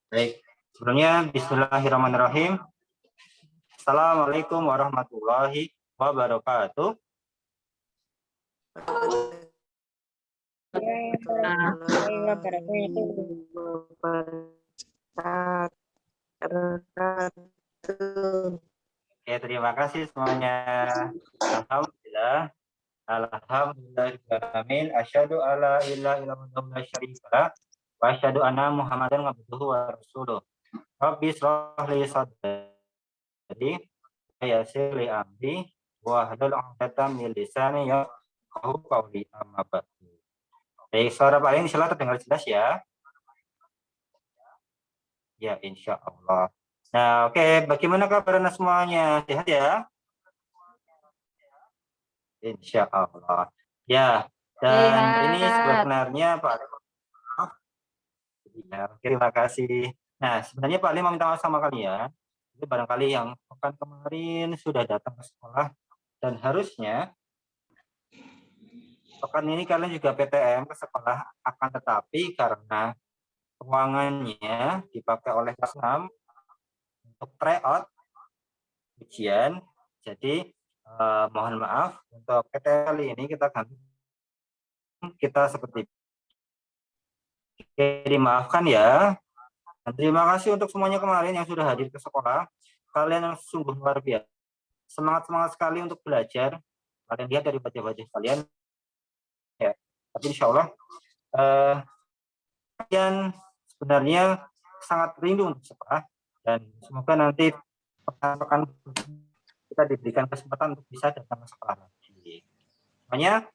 Baik, sebelumnya Bismillahirrahmanirrahim. Assalamualaikum warahmatullahi wabarakatuh. Oke, terima kasih semuanya. Alhamdulillah. Alhamdulillahirrahmanirrahim. Asyhadu alla ilaha illallah wa syarika wa asyhadu anna Muhammadan abduhu wa rasuluh. Rabbi shrah li sadri wa yassir li amri wa hlul 'uqdatam min lisani yafqahu qawli, amma ba'du. Baik, suara Pak Ain insyaallah terdengar jelas ya? Ya, insyaallah. Nah, oke, bagaimana kabarnya semuanya? Sehat ya? Insyaallah. Ya, dan ini sebenarnya Pak ya, terima kasih. Nah, sebenarnya Pak Ali mau minta maaf sama kalian. Itu barangkali yang pekan kemarin sudah datang ke sekolah dan harusnya pekan ini kalian juga PTM ke sekolah, akan tetapi karena ruangannya dipakai oleh kelas 6 untuk tryout ujian, jadi mohon maaf untuk PTM kali ini kita ganti, kita seperti dimaafkan ya. Dan terima kasih untuk semuanya kemarin yang sudah hadir ke sekolah. Kalian yang sungguh luar biasa. Semangat sekali untuk belajar. Kalian lihat dari wajah-wajah kalian ya. Tapi insya Allah kalian sebenarnya sangat rindu untuk sekolah, dan semoga nanti pekan-pekan kita diberikan kesempatan untuk bisa datang ke sekolah lagi. Semuanya.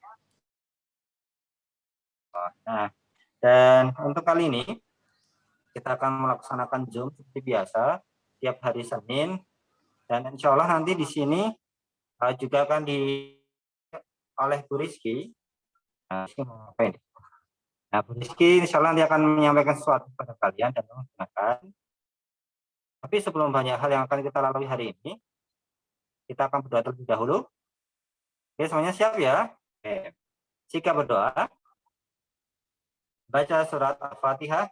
Nah, dan untuk kali ini kita akan melaksanakan Zoom seperti biasa tiap hari Senin, dan insya Allah nanti di sini juga akan oleh Bu Rizky. Nah, Bu Rizky insya Allah nanti akan menyampaikan sesuatu kepada kalian dan menggunakan. Tapi sebelum banyak hal yang akan kita lalui hari ini, kita akan berdoa terlebih dahulu. Oke, semuanya siap ya? Oke. Jika berdoa, baca surat Al-Fatihah.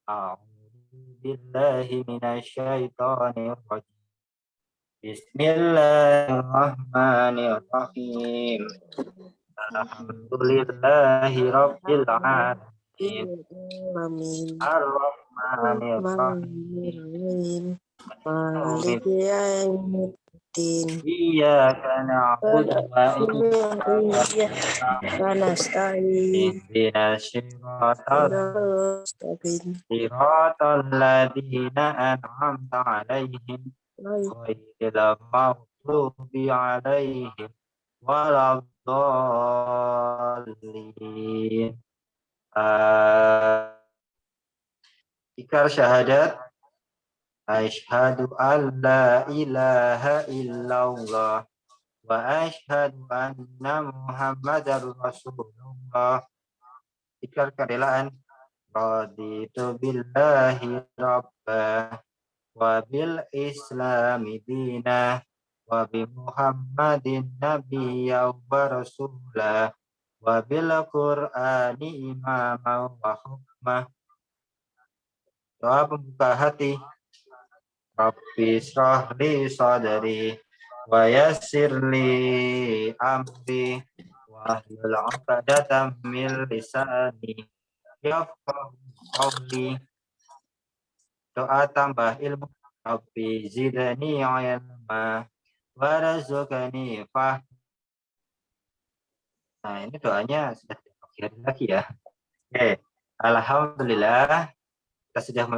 A'udzubillahi minasyaitonirrajim. Bismillahirrahmanirrahim. Alhamdulillahi rabbil alamin. Ar-Rahmanirrahim. Maliki yaumiddin. Iyyaka na'budu wa iyyaka nasta'in. ihdinas siratal ladzina an'amta 'alaihim ghairil maghdubi 'alaihim waladdallin. Ikrar syahadat. Asyhadu an la ilaha illallah wa asyhadu anna Muhammadar Rasulullah. Ikrar kerelaan. Raditu billahi rabbah wa bil islami dinah wa bi Muhammadin nabiyya wa rasulah wa bil Qur'ani imama wa hukmah. Doa pembuka hati. Rabbi shrah li sadri wa yassir li amri wahlul 'uqdatam min lisani yafqahu qawli. Doa tambah ilmu. Rabbi zidni ilma warzuqni fahma. Nah, ini doanya sudah diakhiri lagi ya. Oke, alhamdulillah kita sudah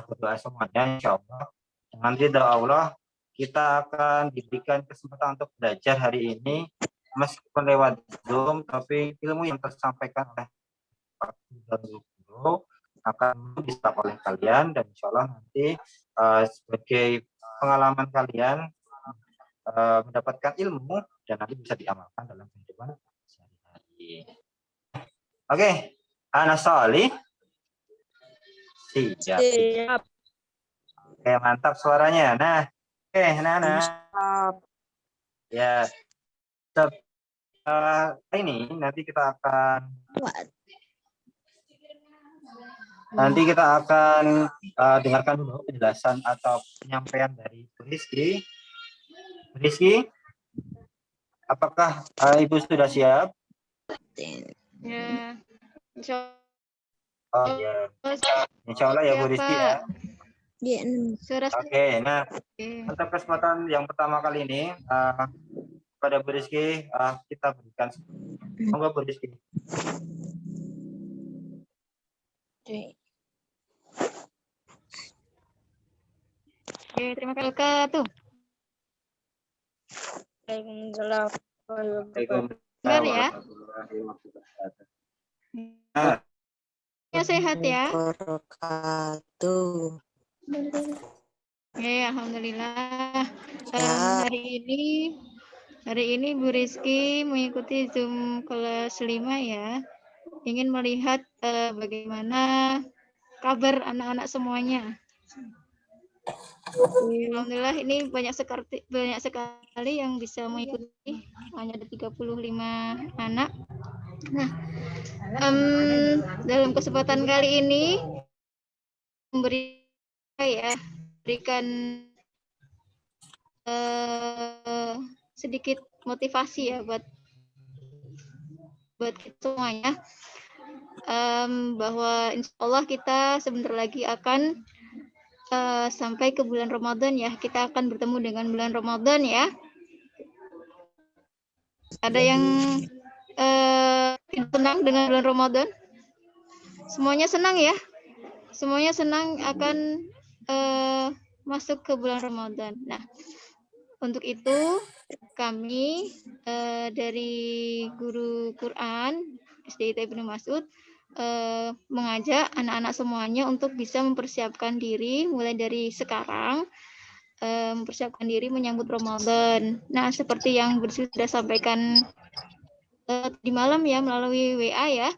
berdoa semuanya, insyaallah. Nanti doa Allah kita akan diberikan kesempatan untuk belajar hari ini meskipun lewat Zoom, tapi ilmu yang tersampaikan oleh Pak Guru akan diserap oleh kalian, dan insya Allah nanti sebagai pengalaman kalian mendapatkan ilmu dan nanti bisa diamalkan dalam kehidupan sehari-hari. Oke, Ana Solih. Siap. Oke, mantap suaranya. Nah, oke, Nana. Ya, ini nanti kita akan Nanti kita akan dengarkan dulu penjelasan atau penyampaian dari Bu Rizky. Bu Rizky, apakah Ibu sudah siap? Ya, insya Oh ya, Allah insya Allah ya Bu Rizky ya. Ya, suara Oke, nah Oke. untuk kesempatan yang pertama kali ini pada Bu Rizky kita berikan. Monggo Bu Rizky. Oke, terima kasih Kak tuh. Waalaikumsalam. Benar ya? Nah, Ya sehat ya. Wabarakatuh. Oke, alhamdulillah. Ya, Hari ini Bu Rizky mengikuti Zoom kelas 5 ya. Ingin melihat bagaimana kabar anak-anak semuanya. Alhamdulillah ini banyak sekali yang bisa mengikuti, hanya ada 35 anak. Nah, dalam kesempatan kali ini berikan sedikit motivasi ya buat kita semuanya, bahwa insya Allah kita sebentar lagi akan sampai ke bulan Ramadan ya. Kita akan bertemu dengan bulan Ramadan ya. Ada yang tidak senang dengan bulan Ramadan? Semuanya senang ya? Semuanya senang akan masuk ke bulan Ramadan. Nah, untuk itu kami dari guru Quran SDIT Ibnu Mas'ud mengajak anak-anak semuanya untuk bisa mempersiapkan diri mulai dari sekarang, mempersiapkan diri menyambut Ramadan. Nah, seperti yang sudah sampaikan di malam ya melalui WA ya,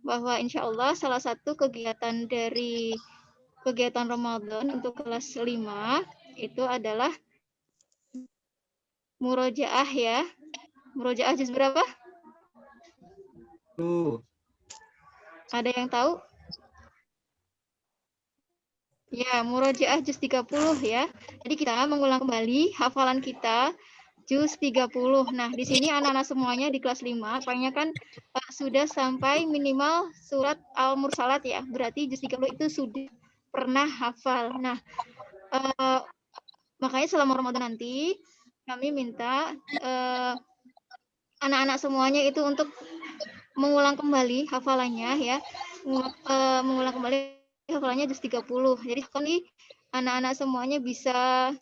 bahwa insya Allah salah satu kegiatan dari kegiatan Ramadan untuk kelas 5 itu adalah murojaah ya. Murojaah juz berapa? Ada yang tahu? Ya, murojaah juz 30 ya. Jadi kita mengulang kembali hafalan kita juz 30. Nah, di sini anak-anak semuanya di kelas 5 apanya kan sudah sampai minimal surat Al-Mursalat ya. Berarti juz 30 itu sudah pernah hafal. Nah, makanya selama Ramadan nanti kami minta anak-anak semuanya itu untuk mengulang kembali hafalannya ya. Mengulang kembali hafalannya juz 30. Jadi kali anak-anak semuanya bisa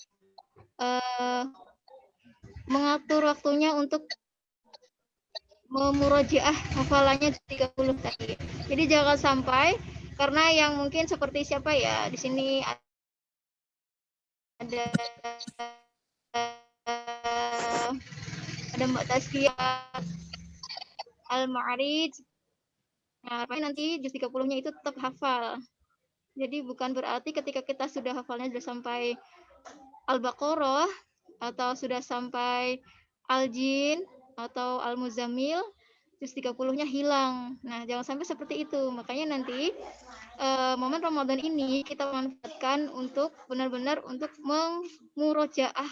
mengatur waktunya untuk memurojaah hafalannya 30 tadi. Jadi jangan sampai karena yang mungkin seperti siapa ya di sini ada Mbak Taskia Al-Ma'arij. Nah, nanti juz 30-nya itu tetap hafal. Jadi bukan berarti ketika kita sudah hafalnya sudah sampai Al-Baqarah atau sudah sampai Al-Jin atau Al-Muzammil, juz 30-nya hilang. Nah, jangan sampai seperti itu. Makanya nanti momen Ramadan ini kita manfaatkan untuk benar-benar untuk memurojaah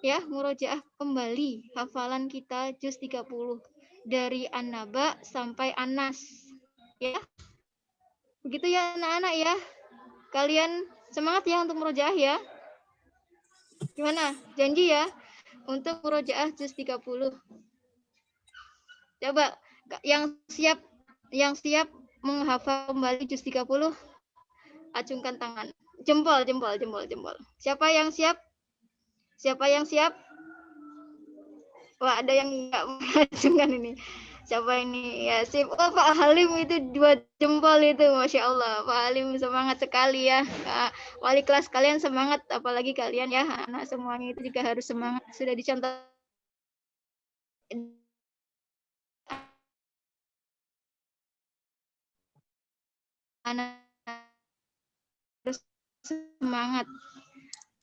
ya, murojaah kembali hafalan kita juz 30 dari An-Naba sampai An-Nas. Ya. Begitu ya anak-anak ya. Kalian semangat ya untuk murojaah ya. Gimana? Janji ya untuk murojaah juz 30. Coba yang siap menghafal kembali juz 30 acungkan tangan. Jempol. Siapa yang siap? Wah, ada yang enggak mengacungkan ini. Siapa ini? Ya, sip. Oh, Pak Halim itu 2 jempol itu. Masya Allah. Pak Halim semangat sekali ya. Wali kelas kalian semangat. Apalagi kalian ya. Anak semuanya itu juga harus semangat. Sudah dicontoh. Anak harus semangat.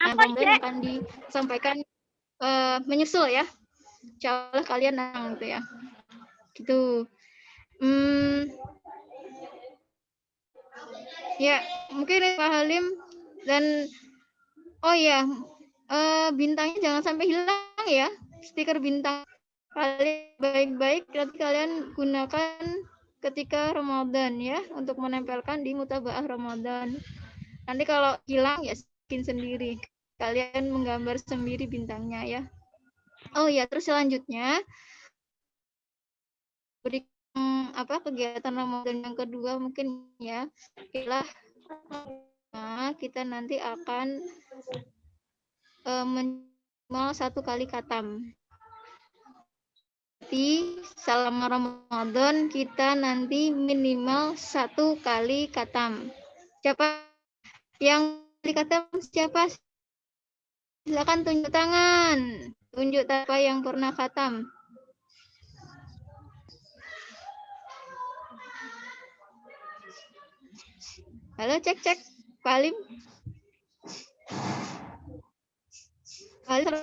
Kemudian akan disampaikan menyusul ya. Insya Allah kalian nang gitu ya. Gitu. Ya, mungkin Pak Halim dan oh ya, bintangnya jangan sampai hilang ya. Stiker bintang kalian baik-baik nanti kalian gunakan ketika Ramadan ya untuk menempelkan di mutabaah Ramadan. Nanti kalau hilang ya bikin sendiri. Kalian menggambar sendiri bintangnya ya. Oh ya, terus selanjutnya beri kegiatan Ramadan yang kedua mungkin ya. Kita nanti akan minimal 1 kali khatam. Jadi selama Ramadan kita nanti minimal 1 kali khatam. Siapa yang kali khatam? Siapa? Silakan tunjuk tangan. Tunjuk siapa yang pernah khatam. Halo, cek. Pak Halim. Pak Halim.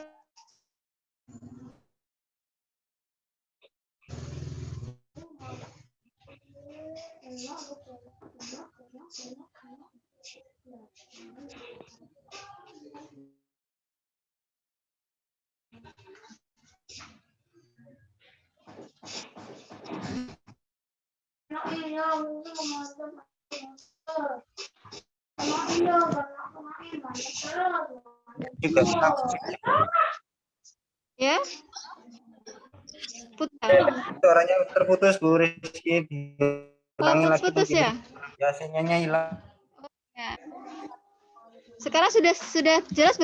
Juga Ya. Putar. suaranya terputus Bu Rizky. Ulangi lagi Putus mungkin. ya? Ya, sinyalnya hilang. Ya. Sekarang sudah jelas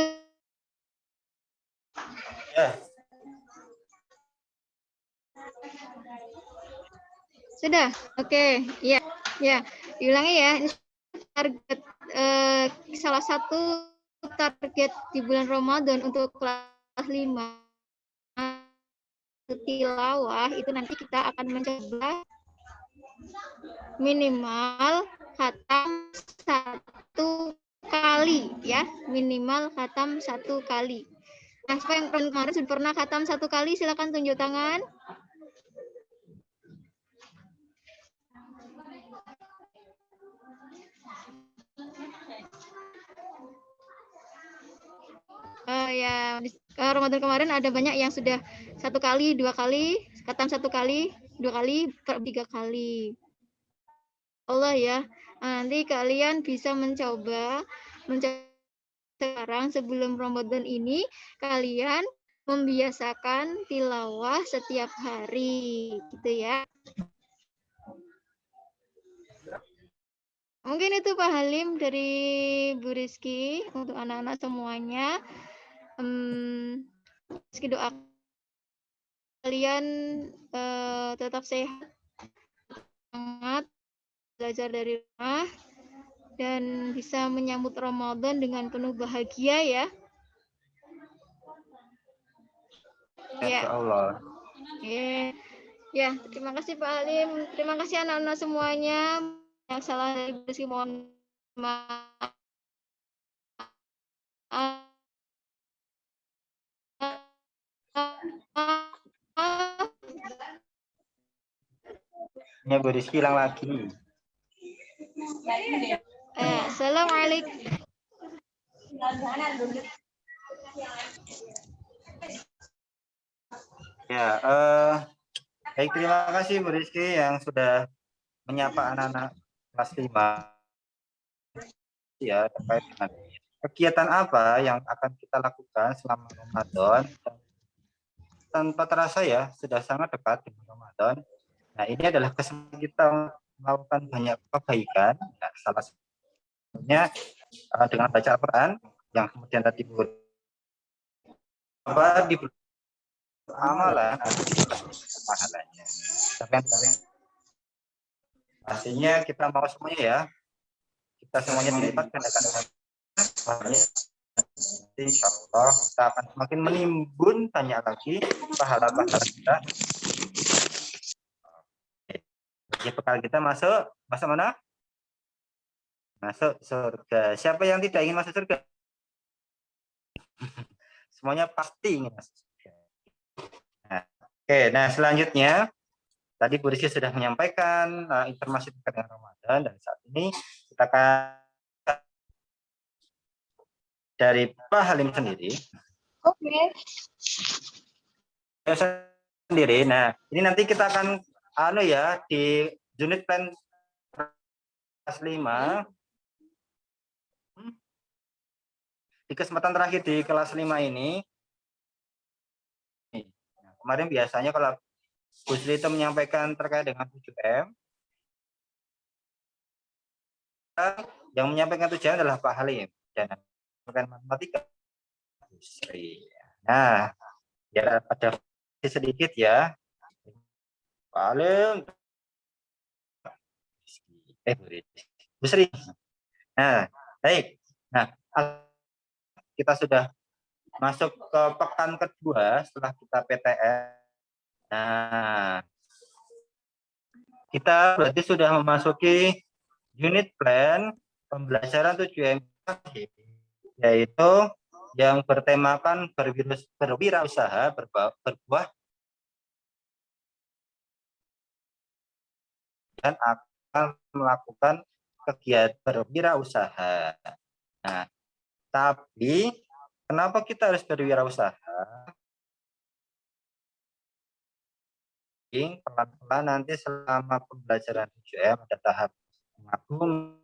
Ya. Sudah, oke, ya, diulangi ya. Ini target salah satu target di bulan Ramadan untuk kelas 5 tilawah itu nanti kita akan mencoba minimal khatam 1 kali ya, minimal khatam 1 kali. Nah, siapa yang kemarin sudah pernah khatam 1 kali silakan tunjuk tangan. Ya, Ramadan kemarin ada banyak yang sudah 1 kali, 2 kali, khatam 1 kali, 2 kali, 3 kali. Allah ya, nanti kalian bisa mencoba sekarang sebelum Ramadan ini kalian membiasakan tilawah setiap hari, gitu ya. Mungkin itu Pak Halim dari Bu Rizky untuk anak-anak semuanya. Rizky doa kalian tetap sehat, semangat, belajar dari rumah, dan bisa menyambut Ramadan dengan penuh bahagia ya. Ya, Allah. Ya, terima kasih Pak Halim. Terima kasih anak-anak semuanya. Yang salah dari Bu Rizky mohon maaf. Ya, Bu Rizky hilang lagi. Assalamualaikum. Ya, baik, terima kasih Bu Rizky yang sudah menyapa anak-anak kelas 5 ya terkait dengan kegiatan apa yang akan kita lakukan selama Ramadan. Tanpa terasa ya sudah sangat dekat dengan Ramadan. Nah, ini adalah kesempatan kita melakukan banyak kebaikan. Nah, salah satunya dengan baca Al-Quran yang kemudian tadi di amalan pahalanya. Pastinya kita mau semuanya ya. Kita semuanya dilipat gandakan pahalanya. Insya Allah kita akan semakin menimbun banyak lagi pahala-pahala kita. Oke, bekal kita masuk mana? Masuk surga. Siapa yang tidak ingin masuk surga? Semuanya pasti ingin masuk surga. Nah, selanjutnya tadi Bu Rizky sudah menyampaikan informasi terkait dengan Ramadan, dan saat ini kita kita akan dari Pak Halim sendiri. Oke. Sendiri. Nah, ini nanti kita akan di unit plan kelas 5 di kesempatan terakhir di kelas 5 ini. Nah, kemarin biasanya kalau Bu Sri itu menyampaikan terkait dengan 7M, yang menyampaikan 7M adalah Pak Halim dan matematika Bu Sri. Nah, biar ada sedikit ya. Pak Halim, Bu Sri. Nah, baik. Nah, kita sudah masuk ke pekan kedua setelah kita PTN. Nah, kita berarti sudah memasuki unit plan pembelajaran 7M, yaitu yang bertemakan berwirausaha berbuah dan akan melakukan kegiatan berwirausaha. Nah, tapi kenapa kita harus berwirausaha? Pelan-pelan nanti selama pembelajaran 7M ada tahap mengagumi,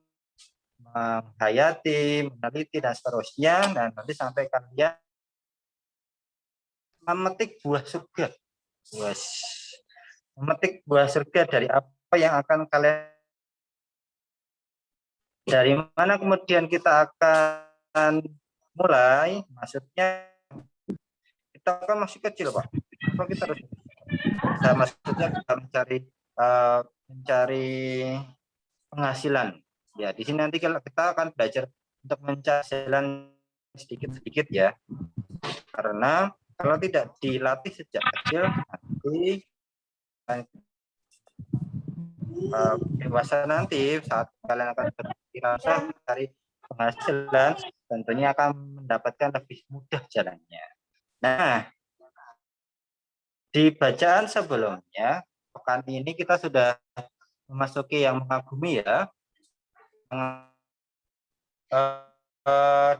menghayati, meneliti, dan seterusnya. Dan nanti sampai kalian memetik buah surga. Memetik buah surga dari apa yang akan kalian, dari mana kemudian kita akan mulai, maksudnya kita kan masih kecil Pak, apa kita harus maksudnya kita mencari penghasilan ya. Di sini nanti kita akan belajar untuk mencari penghasilan sedikit-sedikit ya, karena kalau tidak dilatih sejak kecil nanti dewasa nanti saat kalian akan berwirausaha mencari penghasilan tentunya akan mendapatkan lebih mudah jalannya. Nah, di bacaan sebelumnya pekan ini kita sudah memasuki yang mengagumi ya,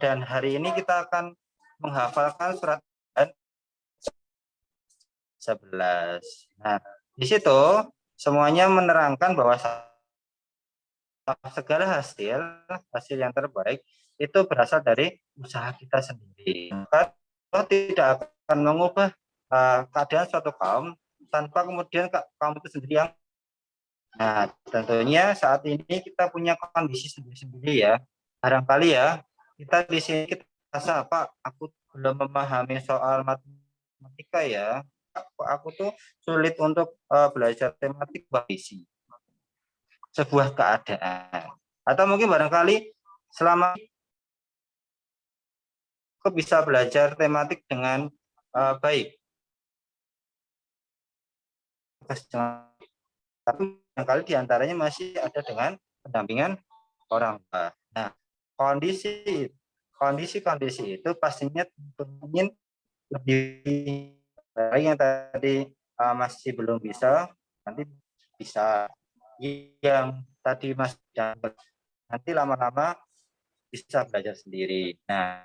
dan hari ini kita akan menghafalkan surat 11. Nah, di situ semuanya menerangkan bahwa segala hasil yang terbaik itu berasal dari usaha kita sendiri. Maka tidak akan mengubah keadaan suatu kaum tanpa kemudian kaum itu sendiri yang. Nah, tentunya saat ini kita punya kondisi sendiri-sendiri ya. Barangkali ya, kita di sini kita rasa, Pak, aku belum memahami soal matematika ya. Aku tuh sulit untuk belajar tematik kondisi. Sebuah keadaan. Atau mungkin barangkali selama aku bisa belajar tematik dengan baik. Tapi barangkali diantaranya masih ada dengan pendampingan orang tua. Nah, kondisi itu pastinya ingin lebih baik. Yang tadi masih belum bisa, nanti bisa. Yang tadi masih nanti lama-lama bisa belajar sendiri. Nah,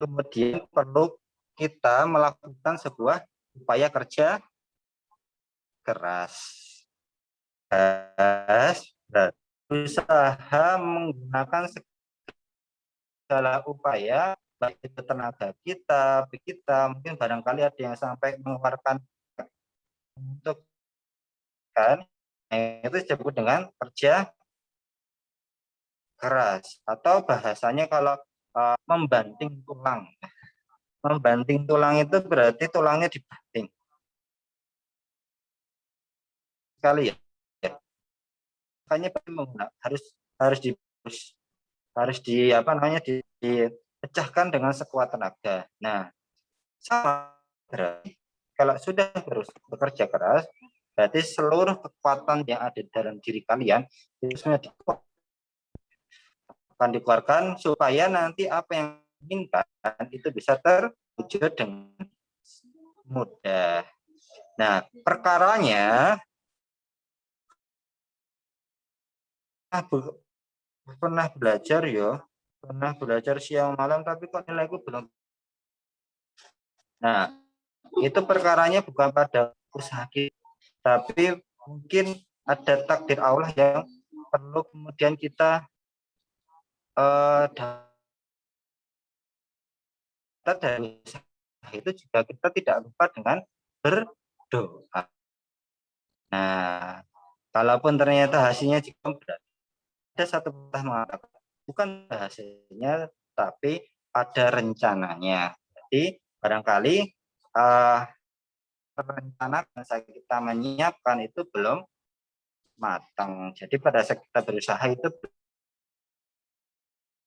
kemudian perlu kita melakukan sebuah upaya kerja keras. Berusaha menggunakan segala upaya, baik itu tenaga kita, mungkin barangkali ada yang sampai mengeluarkan untuk itu disebut dengan kerja keras, atau bahasanya kalau membanting tulang. Membanting tulang itu berarti tulangnya dibanting sekali ya. Makanya harus dipecahkan dengan sekuat tenaga. Nah, sama berarti kalau sudah bekerja keras, berarti seluruh kekuatan yang ada dalam diri kalian itu semuanya akan dikeluarkan supaya nanti apa yang diinginkan itu bisa terwujud dengan mudah. Nah, perkaranya pernah belajar ya, pernah belajar siang malam tapi kok nilaiku belum. Nah, itu perkaranya bukan pada usaha kita, tapi mungkin ada takdir Allah yang perlu kemudian kita dapat dari usaha itu juga kita tidak lupa dengan berdoa. Nah, kalaupun ternyata hasilnya juga berat, ada satu pepatah mengatakan bukan hasilnya tapi ada rencananya. Jadi barangkali rencana kita menyiapkan itu belum matang. Jadi pada saat kita berusaha itu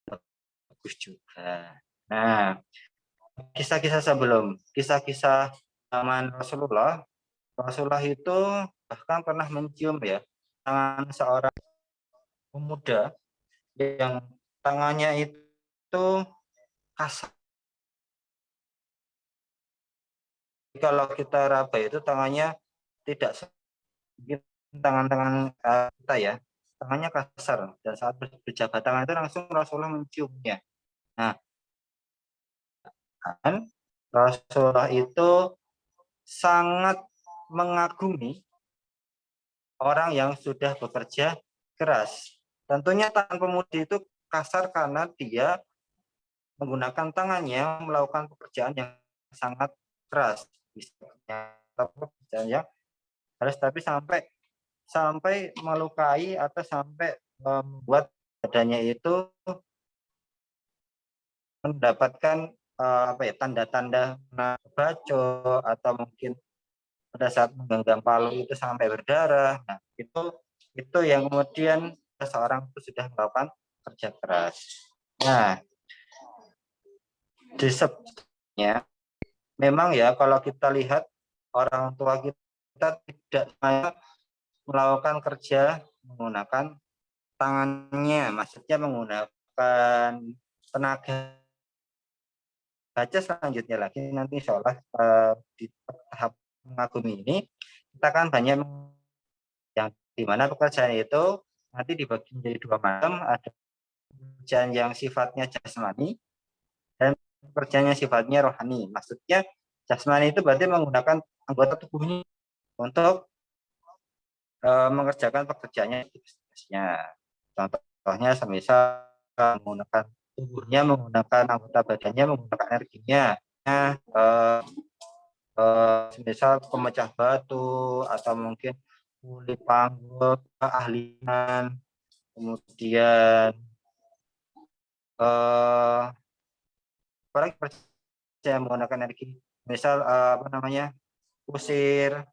bagus juga. Nah, kisah-kisah sebelum, kisah-kisah zaman Rasulullah, Rasulullah itu bahkan pernah mencium ya tangan seorang pemuda yang tangannya itu kasar. Kalau kita raba itu tangannya tidak mungkin tangan-tangan kita ya, tangannya kasar dan saat berjabat tangan itu langsung Rasulullah menciumnya. Nah, kan Rasulullah itu sangat mengagumi orang yang sudah bekerja keras. Tentunya tangan pemudi itu kasar karena dia menggunakan tangannya melakukan pekerjaan yang sangat keras. Pekerjaan yang keras tapi sampai melukai atau sampai membuat badannya itu mendapatkan tanda-tanda bacok atau mungkin pada saat menggenggam palu itu sampai berdarah. Nah, itu yang kemudian seseorang itu sudah melakukan kerja keras. Nah, disebutnya memang ya kalau kita lihat orang tua kita tidak melakukan kerja menggunakan tangannya, maksudnya menggunakan tenaga. Baca selanjutnya lagi nanti insya Allah di tahap mengagumi ini kita kan banyak yang dimana pekerjaan itu nanti dibagi menjadi dua macam, ada pekerjaan yang sifatnya jasmani dan pekerjaan yang sifatnya rohani. Maksudnya jasmani itu berarti menggunakan anggota tubuhnya untuk mengerjakan pekerjaannya tugasnya. Contohnya semisal menggunakan tubuhnya, menggunakan anggota badannya, menggunakan energinya. Misal pemecah batu atau mungkin kuli panggul, keahlian, kemudian apalagi percaya menggunakan energi, misal kusir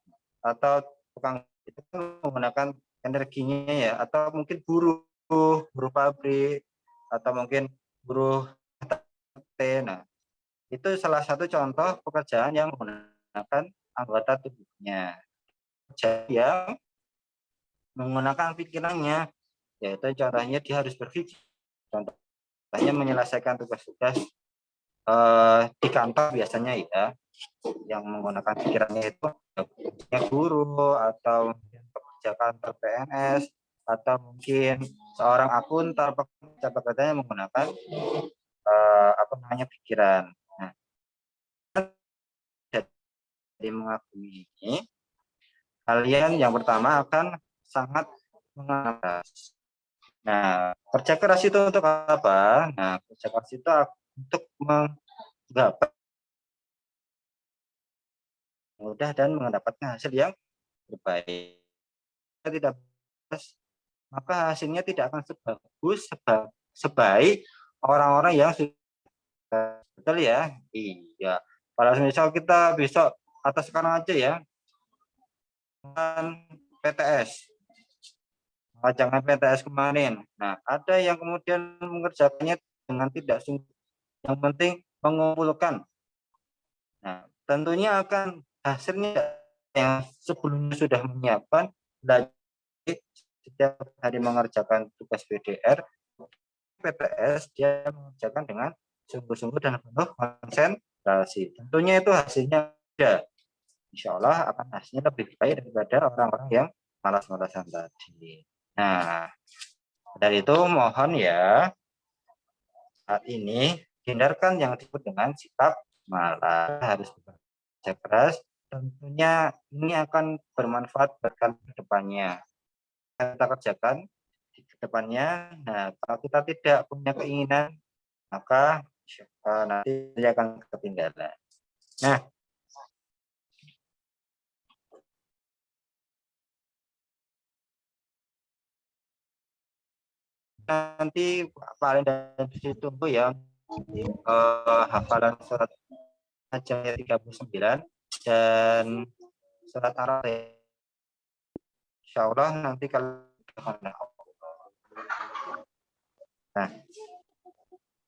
atau tukang itu menggunakan energinya ya, atau mungkin buruh pabrik atau mungkin buruh. Nah, itu salah satu contoh pekerjaan yang menggunakan anggota tubuhnya. Kerja yang menggunakan pikirannya, yaitu contohnya dia harus berpikir. Contohnya menyelesaikan tugas-tugas di kantor biasanya ya, yang menggunakan pikirannya itu guru atau mungkin pekerja kantor PNS atau mungkin seorang akuntan pekerjaannya menggunakan pikiran. Nah, jadi mengakui ini, kalian yang pertama akan sangat mengeras. Nah, kerja keras itu untuk apa? Nah, kerja keras itu untuk menggapai mudah dan mendapatkan hasil yang terbaik. Jika tidak bagus, maka hasilnya tidak akan sebagus sebaik orang-orang yang sudah betul ya. Iya. Kalau misal kita besok atau sekarang aja ya, PTS, jangan PTS kemarin. Nah, ada yang kemudian mengerjakannya dengan tidak sungguh. Yang penting mengumpulkan. Nah, tentunya akan hasilnya yang sebelumnya sudah menyiapkan, setiap hari mengerjakan tugas PDR, PTS dia mengerjakan dengan sungguh-sungguh dan penuh konsentrasi. Tentunya itu hasilnya ada. Insya Allah akan hasilnya lebih baik daripada orang-orang yang malas-malasan tadi. Nah, Dari itu mohon ya, saat ini hindarkan yang disebut dengan sikap malas, harus bekerja keras. Tentunya ini akan bermanfaat buat kalian ke depannya. Kita kerjakan di depannya. Nah, kalau kita tidak punya keinginan, maka nanti akan ketinggalan. Nah, nanti paling dan ditunggu ya hafalan surat ayat 39 dan surat Ar-Rahman. Insya Allah nanti kalau nah,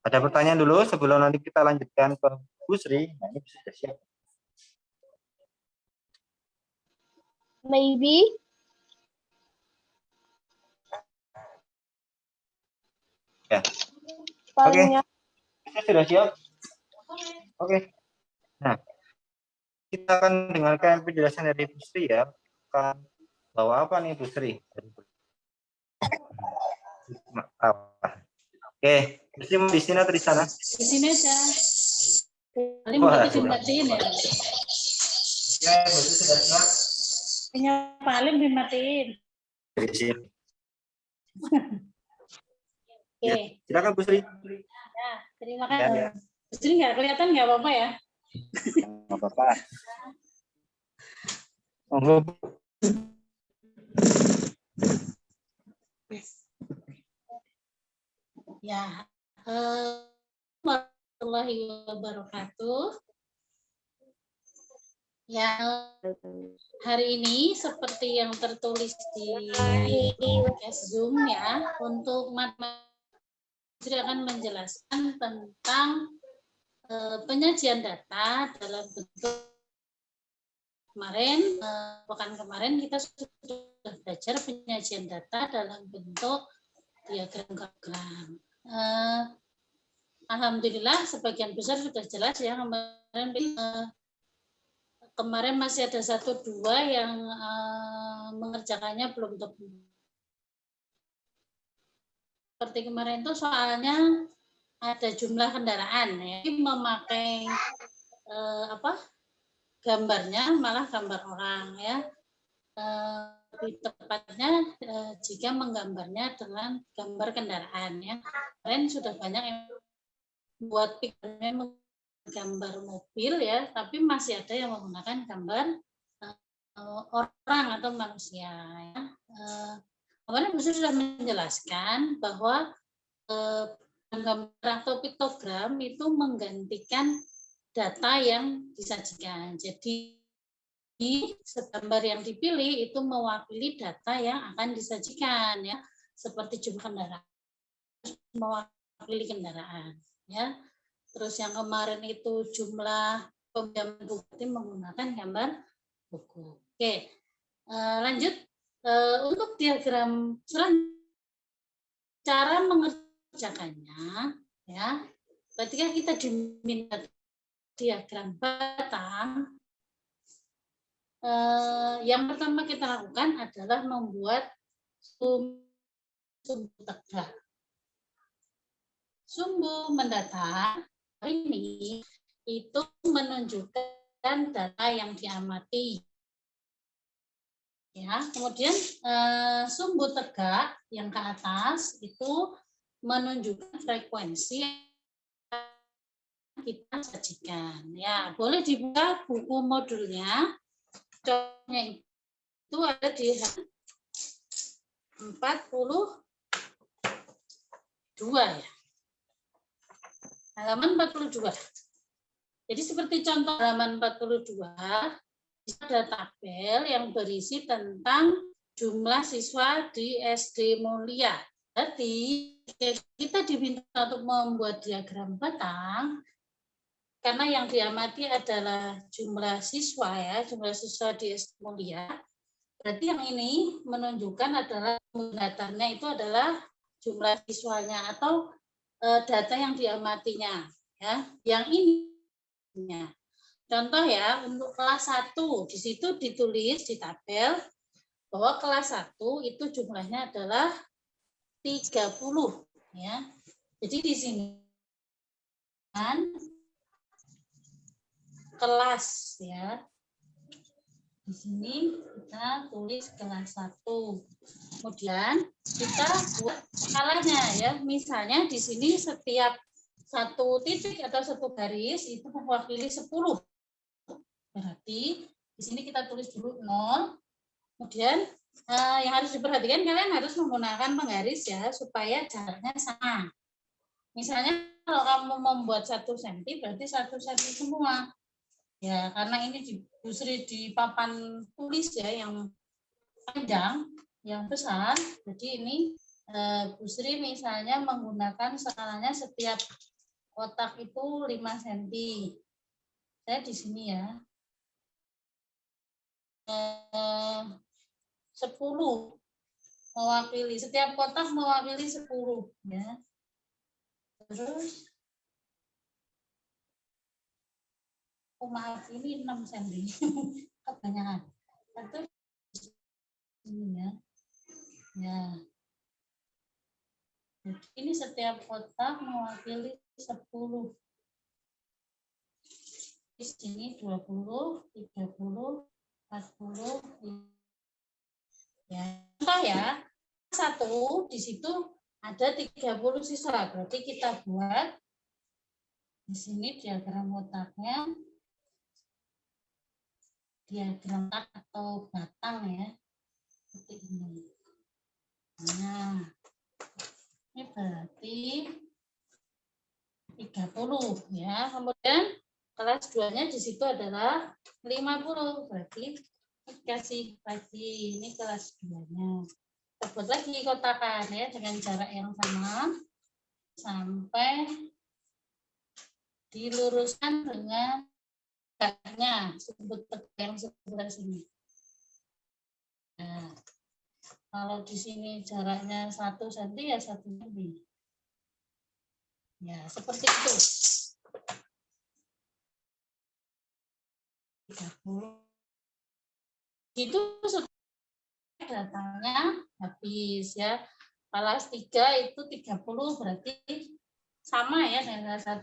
ada pertanyaan dulu sebelum nanti kita lanjutkan ke Bu Sri. Nah, ini sudah siap. Maybe. Ya. Palingnya. Saya sudah siap. Oke. Nah, kita akan dengarkan penjelasan dari Bu Sri ya. Akan bawa apa nih Bu Sri? Oke, Bu Sri mau di sini atau di sana? Di sini aja. Paling Wah, berarti dimatiin ya. ya, Bu Sri sudah siap. Punya paling dimatiin. Di sini. Oke. Ya, silakan Bu Sri. Ya, terima Ya, kasih. ya. Di sini nggak kelihatan nggak apa-apa ya? Nggak apa-apa. Monggo. Ya. Warahmatullahi wabarakatuh. Ya, hari ini seperti yang tertulis di Zoom ya, untuk materi akan menjelaskan tentang penyajian data dalam bentuk pekan kemarin kita sudah belajar penyajian data dalam bentuk diagram. Alhamdulillah sebagian besar sudah jelas ya. Kemarin masih ada 1-2 yang mengerjakannya belum tepat. Seperti kemarin itu soalnya ada jumlah kendaraan ya, memakai gambarnya malah gambar orang ya. Lebih tepatnya jika menggambarnya dengan gambar kendaraan ya. Kemarin sudah banyak yang buat pikirnya gambar mobil ya, tapi masih ada yang menggunakan gambar orang atau manusia ya. Kemarin Bu sudah menjelaskan bahwa gambar atau piktogram itu menggantikan data yang disajikan. Jadi gambar yang dipilih itu mewakili data yang akan disajikan ya, seperti jumlah kendaraan mewakili kendaraan ya. Terus yang kemarin itu jumlah pinjaman buku menggunakan gambar buku. Oke, lanjut untuk diagram selanjutnya, cara mengerjakannya ya. Ketika kita diminta diagram batang, yang pertama kita lakukan adalah membuat sumbu tegak. Sumbu mendatar ini itu menunjukkan data yang diamati. Ya, kemudian sumbu tegak yang ke atas itu menunjukkan frekuensi yang kita sajikan. Ya, boleh dibuka buku modulnya. Contohnya itu ada di 42 ya. Halaman 42. Jadi seperti contoh halaman 42, ada tabel yang berisi tentang jumlah siswa di SD Mulia. Jadi kita diminta untuk membuat diagram batang karena yang diamati adalah jumlah siswa ya, jumlah siswa di SD Mulia. Berarti yang ini menunjukkan adalah datarnya itu adalah jumlah siswanya atau data yang diamatinya ya. Yang ini contoh ya, untuk kelas 1 di situ ditulis di tabel bahwa kelas 1 itu jumlahnya adalah 30 ya. Jadi di sini kan kelas ya. Di sini kita tulis kelas 1. Kemudian kita buat skalanya ya. Misalnya di sini setiap satu titik atau satu garis itu mewakili 10. Berarti di sini kita tulis dulu 0. Kemudian yang harus diperhatikan, kalian harus menggunakan penggaris ya supaya jaraknya sama. Misalnya kalau kamu membuat 1 cm berarti 1 cm semua. Ya, karena ini di Busri di papan tulis ya yang panjang, yang besar. Jadi ini Busri misalnya menggunakan skalanya setiap kotak itu 5 cm. Saya di sini ya. 10 mewakili, setiap kotak mewakili 10 ya. Terus maaf ini 6 cm kebanyakan. Satu ini ya. Ya. Jadi ini setiap kotak mewakili 10. Di sini 20, 30, 40. Ya, contoh ya. 1 di situ ada 30 siswa. Berarti kita buat di sini diagram kotaknya. Diagram kotak atau batang ya. Seperti ini. Nah, ini berarti 30 ya. Kemudian kelas 2-nya di situ adalah 50. Berarti kasih lagi ini kelas 2-nya. Kita buat lagi kotakan ya dengan jarak yang sama sampai diluruskan dengan tegaknya sebut tegak yang sebelah sini. Nah, kalau di sini jaraknya 1 cm ya 1 cm. Ya, seperti itu. 30. Itu datanya habis ya. Kelas 3 itu 30 berarti sama ya dengan kelas 1.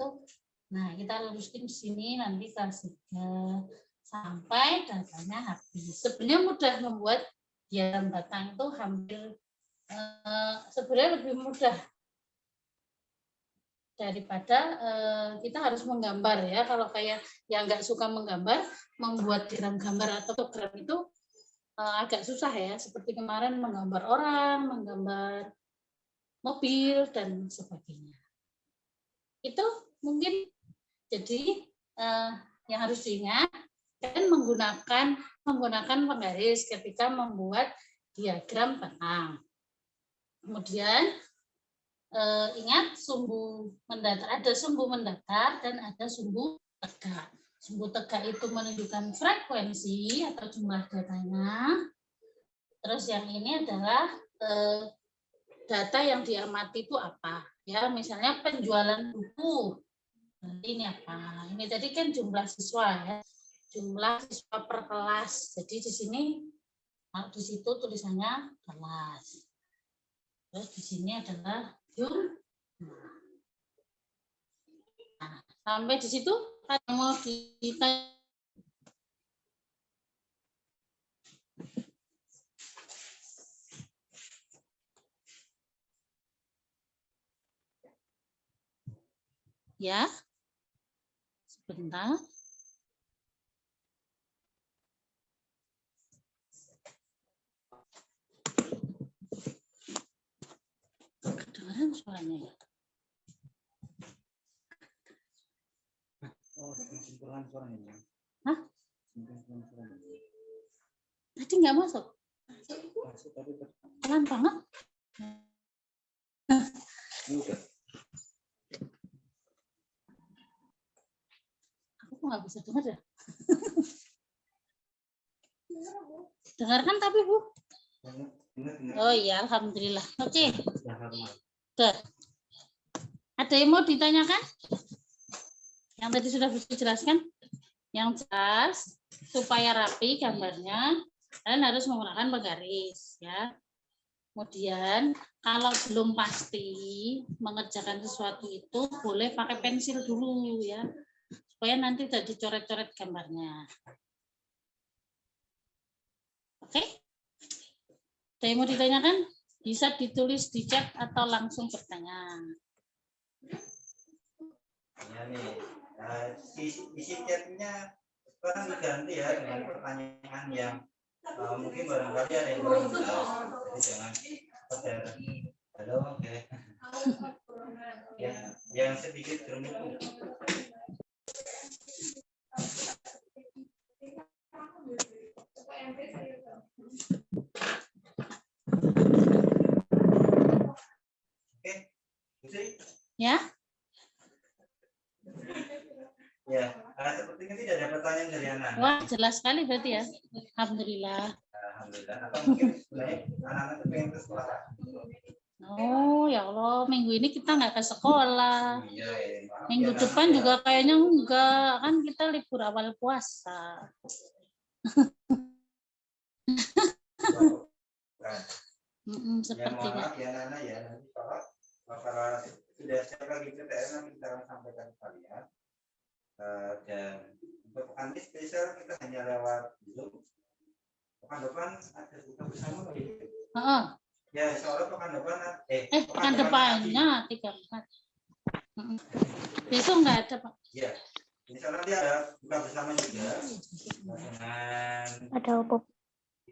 Nah, kita luruskan di sini nanti kelas 3 sampai datanya habis. Sebenarnya mudah membuat diagram batang itu hampir sebenarnya lebih mudah daripada kita harus menggambar ya. Kalau kayak yang nggak suka menggambar, membuat diagram gambar atau program itu agak susah ya. Seperti kemarin menggambar orang, menggambar mobil dan sebagainya. Itu mungkin jadi yang harus diingat dan menggunakan penggaris ketika membuat diagram batang. Kemudian ingat sumbu mendatar, ada sumbu mendatar dan ada sumbu tegak. Sumbu tegak itu menunjukkan frekuensi atau jumlah datanya. Terus yang ini adalah data yang diamati itu apa? Ya, misalnya penjualan buku. Nanti ini apa? Ini tadi kan jumlah siswa ya. Jumlah siswa per kelas. Jadi di sini di situ tulisannya kelas. Terus di sini adalah nah, sampai di situ ada mau ditanya. Ya, sebentar. Kedengaran suaranya ya? Hah? Tadi nggak masuk? Pelan banget. Aku nggak bisa dengar ya. Dengarkan tapi Bu. Oh iya, alhamdulillah. Oke. Ada yang mau ditanyakan? Yang tadi sudah bisa dijelaskan? Yang jelas supaya rapi gambarnya, kalian harus menggunakan penggaris ya. Kemudian kalau belum pasti mengerjakan sesuatu itu boleh pakai pensil dulu ya, supaya nanti jadi coret-coret gambarnya. Oke? Ada yang mau ditanyakan? Bisa ditulis di chat atau langsung bertanya. Ya nih, isi chatnya sekarang diganti ya dengan pertanyaan yang mungkin barangkali ada yang kurang jelas. Jadi jangan pada halo, oke. Yang sedikit rumit. Oke, Putri? Ya? Ya, sepertinya tidak ada pertanyaan dari anak. Wah, jelas sekali berarti ya. Alhamdulillah. Alhamdulillah. Atau mungkin sebenarnya anak-anak itu pengen ke sekolah. Oh, ya Allah, minggu ini kita nggak ke sekolah. Iya, Minggu depan juga kayaknya enggak, kan kita libur awal puasa. Ya, Sepertinya. maaf ya Nana ya, nanti kalau sudah siap lagi PTN nanti kita akan sampaikan ke kalian. Dan untuk pekan ini spesial kita hanya lewat Zoom. Pekan depan ada buka bersama ya. Ya, soalnya pekan depan Pekan depannya 34. Besok nggak ada, Pak. Iya. Insya Allah nanti ada buka bersama juga dengan Ada apa?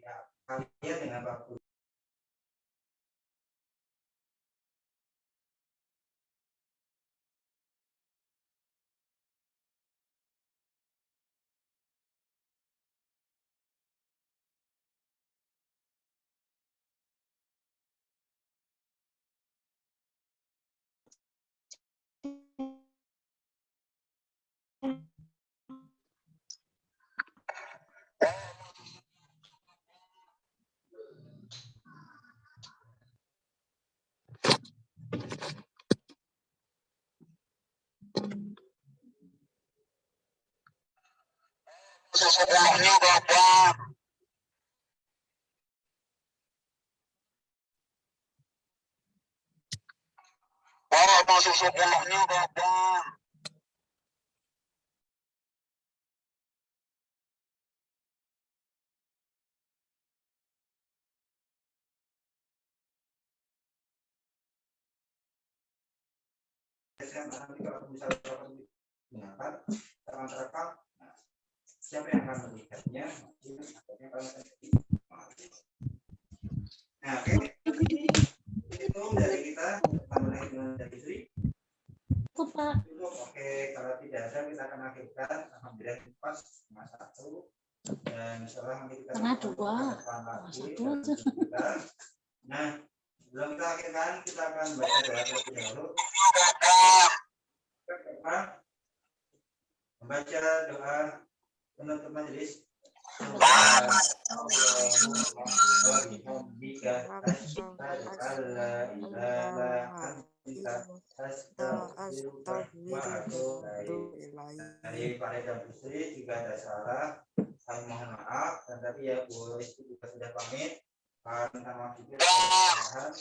ya, kalian dengan Pak Guru. Sekolahnya Bapak. Bapak masuk sekolahnya Bapak. Nanti kalau misalnya mengangkat tekan siapa yang akan melihatnya? Nah, oke. Itu dari kita tambahan dari Sri. Cukup, Pak. Oke, kalau tidak ada kita akan akhirkan. Alhamdulillah pas masa 1 dan setelah nanti kita Tengah 2. Nah, sebelum kita akhirkan kita akan baca doa terlebih dahulu. Membaca doa penutup majelis. Dari Pak dan Putri jika ada salah kami mohon maaf, dan tadi ya Bu Rizky juga sudah pamit minta maaf juga kesalahan.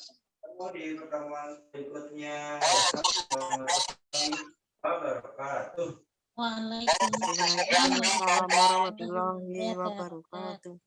Ketemu di pertemuan berikutnya. Wabarakatuh. Waalaikumsalam Waalaikumsalam warahmatullahi wabarakatuh.